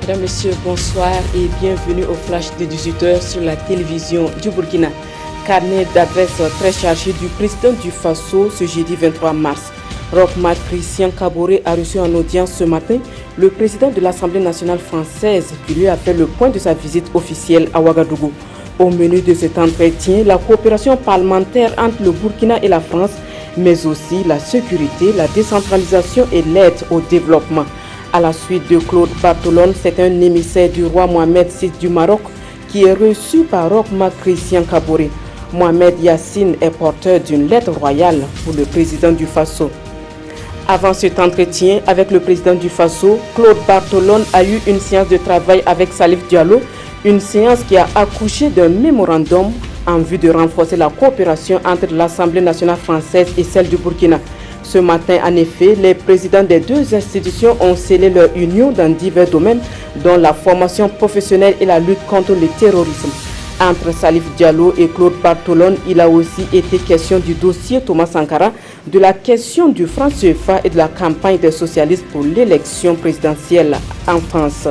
Mesdames, Messieurs, bonsoir et bienvenue au flash de 18h sur la télévision du Burkina. Carnet d'adresse très chargé du président du Faso ce jeudi 23 mars. Roch-Marc Christian Kaboré a reçu en audience ce matin le président de l'Assemblée nationale française qui lui a fait le point de sa visite officielle à Ouagadougou. Au menu de cet entretien, la coopération parlementaire entre le Burkina et la France, mais aussi la sécurité, la décentralisation et l'aide au développement. À la suite de Claude Bartolone, c'est un émissaire du roi Mohamed VI du Maroc qui est reçu par Roch-Marc Christian Kaboré. Mohamed Yassine est porteur d'une lettre royale pour le président du Faso. Avant cet entretien avec le président du Faso, Claude Bartolone a eu une séance de travail avec Salif Diallo, une séance qui a accouché d'un mémorandum en vue de renforcer la coopération entre l'Assemblée nationale française et celle du Burkina. Ce matin, en effet, les présidents des deux institutions ont scellé leur union dans divers domaines, dont la formation professionnelle et la lutte contre le terrorisme. Entre Salif Diallo et Claude Bartolone, il a aussi été question du dossier Thomas Sankara, de la question du franc CFA et de la campagne des socialistes pour l'élection présidentielle en France.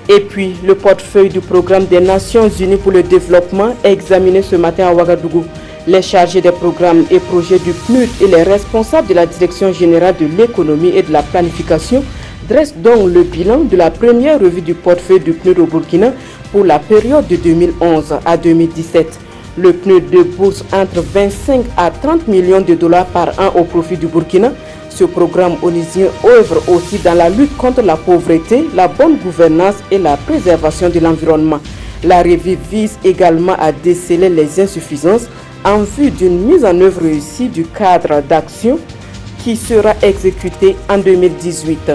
Et puis, le portefeuille du programme des Nations Unies pour le développement est examiné ce matin à Ouagadougou. Les chargés des programmes et projets du PNUD et les responsables de la Direction générale de l'économie et de la planification dressent donc le bilan de la première revue du portefeuille du PNUD au Burkina pour la période de 2011 à 2017. Le PNUD débourse entre 25 à 30 millions de dollars par an au profit du Burkina. Ce programme onusien œuvre aussi dans la lutte contre la pauvreté, la bonne gouvernance et la préservation de l'environnement. La revue vise également à déceler les insuffisances en vue d'une mise en œuvre réussie du cadre d'action qui sera exécuté en 2018.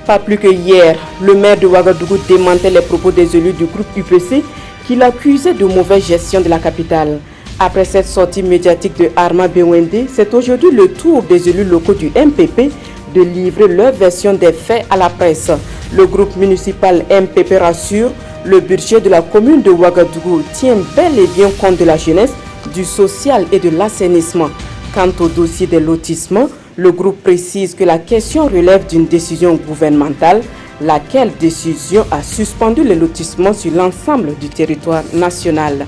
Pas plus que hier, le maire de Ouagadougou démentait les propos des élus du groupe UPC qui l'accusaient de mauvaise gestion de la capitale. Après cette sortie médiatique de Arma Bewende, c'est aujourd'hui le tour des élus locaux du MPP de livrer leur version des faits à la presse. Le groupe municipal MPP rassure, le budget de la commune de Ouagadougou tient bel et bien compte de la jeunesse, du social et de l'assainissement. Quant au dossier des lotissements, le groupe précise que la question relève d'une décision gouvernementale, laquelle décision a suspendu les lotissements sur l'ensemble du territoire national.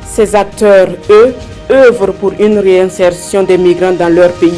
Ces acteurs, eux, œuvrent pour une réinsertion des migrants dans leur pays.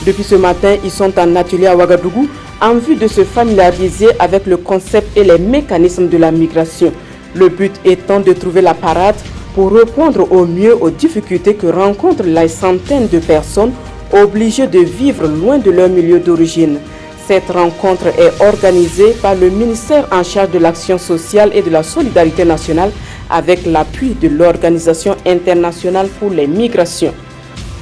Depuis ce matin, ils sont en atelier à Ouagadougou en vue de se familiariser avec le concept et les mécanismes de la migration. Le but étant de trouver la parade pour répondre au mieux aux difficultés que rencontrent les centaines de personnes obligées de vivre loin de leur milieu d'origine. Cette rencontre est organisée par le ministère en charge de l'action sociale et de la solidarité nationale avec l'appui de l'Organisation internationale pour les migrations.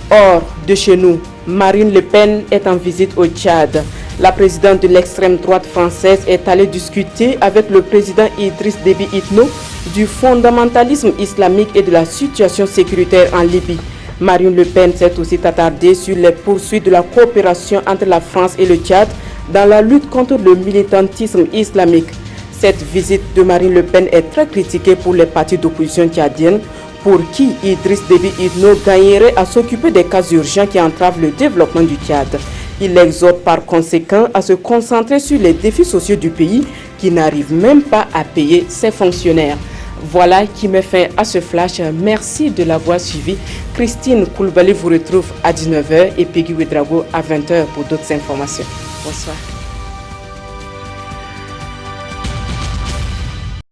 Hors de chez nous, Marine Le Pen est en visite au Tchad. La présidente de l'extrême droite française est allée discuter avec le président Idriss Déby Itno du fondamentalisme islamique et de la situation sécuritaire en Libye. Marine Le Pen s'est aussi attardée sur les poursuites de la coopération entre la France et le Tchad dans la lutte contre le militantisme islamique. Cette visite de Marine Le Pen est très critiquée pour les partis d'opposition tchadiennes, pour qui Idriss Déby Itno gagnerait à s'occuper des cas urgents qui entravent le développement du Tchad. Il exhorte par conséquent à se concentrer sur les défis sociaux du pays qui n'arrivent même pas à payer ses fonctionnaires. Voilà qui met fin à ce flash. Merci de l'avoir suivi. Christine Koulibaly vous retrouve à 19h et Peggy Ouedraogo à 20h pour d'autres informations. Bonsoir.